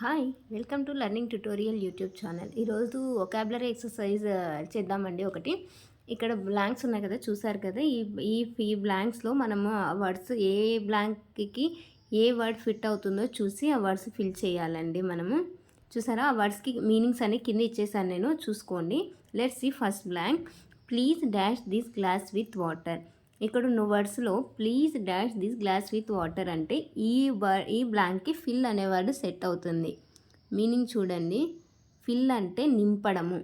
Hi welcome to learning tutorial YouTube channel. ఈరోజు vocabulary exercise చేద్దామండి. ఒకటి ఇక్కడ బ్లాంక్స్ ఉన్నాయి కదా, చూసారు కదా. ఈ బ్లాంక్స్లో మనము వర్డ్స్ ఏ బ్లాంక్కి ఏ వర్డ్ ఫిట్ అవుతుందో చూసి ఆ వర్డ్స్ ఫిల్ చేయాలండి. మనము చూసారా, ఆ వర్డ్స్కి మీనింగ్స్ అన్ని కింద ఇచ్చేసాను నేను, చూసుకోండి. Let's see first blank. Please dash this glass with water. ఇక్కడ ఉన్న వర్డ్స్లో please dash this glass with water అంటే ఈ బ్లాంక్కి ఫిల్ అనే వర్డ్ సెట్ అవుతుంది. మీనింగ్ చూడండి. ఫిల్ అంటే నింపడము,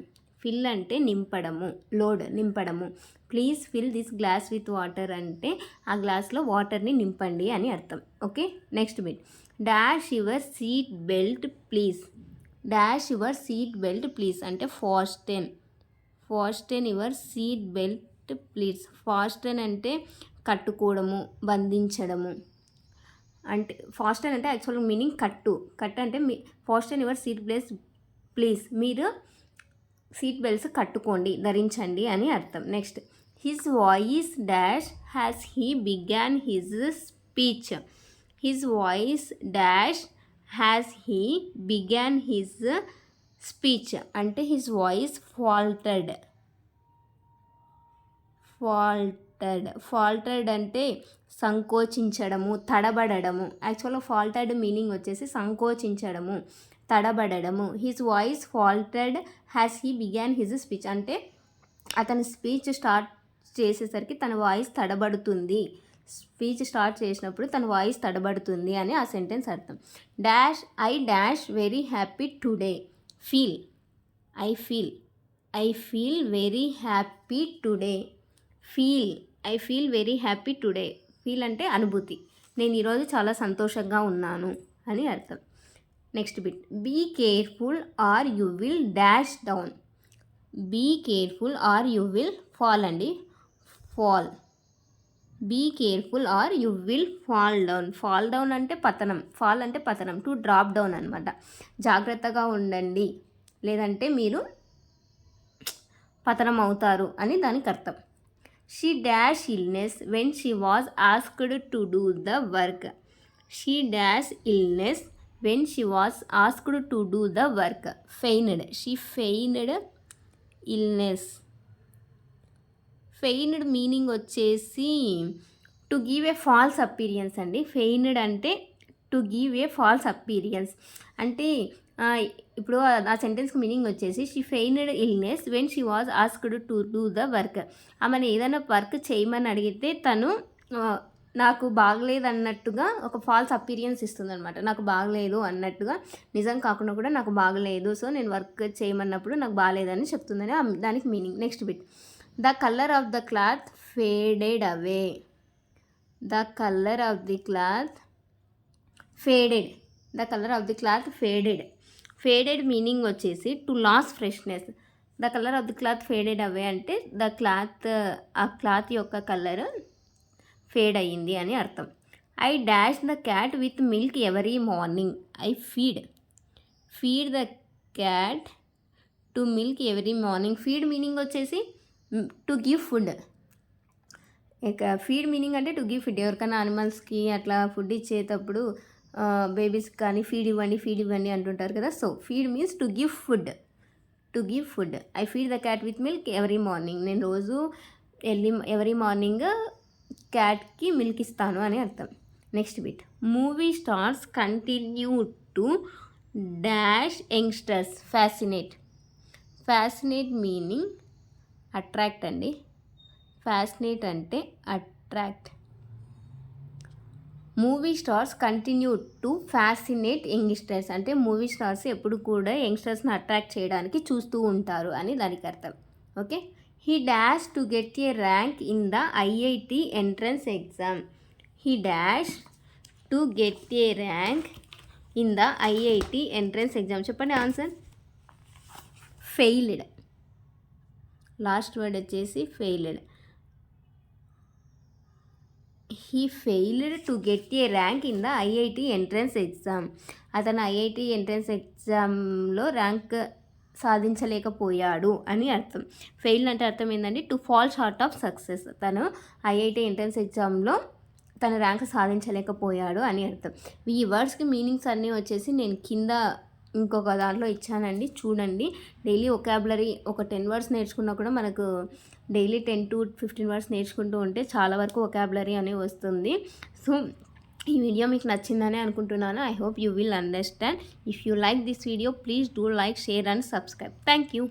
ఫిల్ అంటే నింపడము, లోడ్ నింపడము. Please fill this glass with water అంటే ఆ గ్లాస్లో వాటర్ని నింపండి అని అర్థం. Okay, next bit. Dash your seat belt please. Dash your seat belt please అంటే fasten your seat belt please. Fasten అంటే కట్టుకోవడము, బంధించడము. అంటే ఫాస్టెన్ అంటే యాక్చువల్గా మీనింగ్ కట్టు అంటే fasten your seat belts please, మీరు సీట్ బెల్ట్స్ కట్టుకోండి, ధరించండి అని అర్థం. Next, his voice dash has he began his speech. His voice dash has he began his speech అంటే హిజ్ వాయిస్ ఫాల్టర్డ్ అంటే సంకోచించడము, తడబడము. యాక్చువల్గా ఫాల్టర్డ్ మీనింగ్ వచ్చేసి సంకోచించడము, తడబడము. His voice faltered has he began his speech అంటే అతని స్పీచ్ స్టార్ట్ చేసేసరికి తన వాయిస్ తడబడుతుంది. స్పీచ్ స్టార్ట్ చేసినప్పుడు తన వాయిస్ తడబడుతుంది అని ఆ సెంటెన్స్ అర్థం. Dash I dash very happy today. I feel very happy today. I feel very happy today. Feel అంటే అనుభూతి. నేను ఈరోజు చాలా సంతోషంగా ఉన్నాను అని అర్థం. Next bit. Be careful or you will dash down. Be careful or you will fall అండి, fall. Be careful or you will fall down అంటే పతనం, ఫాల్ అంటే పతనం, టు డ్రాప్ డౌన్ అనమాట. జాగ్రత్తగా ఉండండి లేదంటే మీరు పతనం అవుతారు అని దానికి అర్థం. She dash illness when she was asked to do the work. She dash illness when she was asked to do the work. Feigned. She feigned illness. Feigned meaning వచ్చేసి to give a false appearance అండి. Feigned అంటే to give a false appearance అంటే ఇప్పుడు ఆ సెంటెన్స్కి meaning వచ్చేసి she feigned illness when she was asked to do the work. ఆమెను ఏదైనా వర్క్ చేయమని అడిగితే తను నాకు బాగలేదు అన్నట్టుగా ఒక ఫాల్స్ అపీరియన్స్ ఇస్తుందన్నమాట. నాకు బాగలేదు అన్నట్టుగా, నిజం కాకుండా కూడా నాకు బాగలేదు, సో నేను వర్క్ చేయమన్నప్పుడు నాకు బాగలేదని చెప్తుందని దానికి meaning. Next bit. The colour of the cloth faded away. The colour of the cloth faded. The colour of the cloth faded meaning వచ్చేసి to lose freshness. The colour of the cloth faded away అంటే ఆ cloth యొక్క colour fade అయ్యింది అని అర్థం. I dash the cat with milk every morning. I feed the cat to milk every morning. Feed meaning వచ్చేసి to give food. ఇక feed meaning అంటే to give food. ఎవరికైనా అనిమల్స్కి అట్లా ఫుడ్ ఇచ్చేటప్పుడు బేబీస్ కానీ ఫీడ్ ఇవ్వండి అంటుంటారు కదా. So feed means to give food. I feed the cat with milk every morning. నేను రోజు ఎవరీ మార్నింగ్ క్యాట్కి మిల్క్ ఇస్తాను అని అర్థం. Next bit. Movie stars continue to dash youngsters fascinate meaning attract అండి. ఫ్యాసినేట్ అంటే attract. Movie stars continue to fascinate youngsters అంటే movie stars ఎప్పుడు కూడా యంగ్స్టర్స్ని అట్రాక్ట్ చేయడానికి చూస్తూ ఉంటారు అని దానికి అర్థం. Okay. He dash to get a rank in the IIT entrance exam. He dash to get a rank in the IIT entrance exam. చెప్పండి ఆన్సర్. ఫెయిల్డ్. లాస్ట్ వర్డ్ వచ్చేసి failed. He failed to get a rank in the IIT entrance exam. అతను IIT entrance ఎగ్జామ్లో rank సాధించలేకపోయాడు అని అర్థం. Fail అంటే అర్థం ఏంటంటే to fall short of success. తను ఐఐటి ఎంట్రన్స్ ఎగ్జామ్లో తన ర్యాంక్ సాధించలేకపోయాడు అని అర్థం. ఈ వర్డ్స్కి మీనింగ్స్ అన్నీ వచ్చేసి నేను కింద ఇంకొక దాంట్లో ఇచ్చానండి, చూడండి. డైలీ ఒకాబులరీ ఒక 10 వర్డ్స్ నేర్చుకున్నా కూడా మనకు డైలీ 10 to 15 వర్డ్స్ నేర్చుకుంటూ ఉంటే చాలా వరకు ఒకాబులరీ అనేది వస్తుంది. సో ఈ వీడియో మీకు నచ్చిందని అనుకుంటున్నాను. I hope you will understand. If you like this video please do like, share and subscribe. Thank you.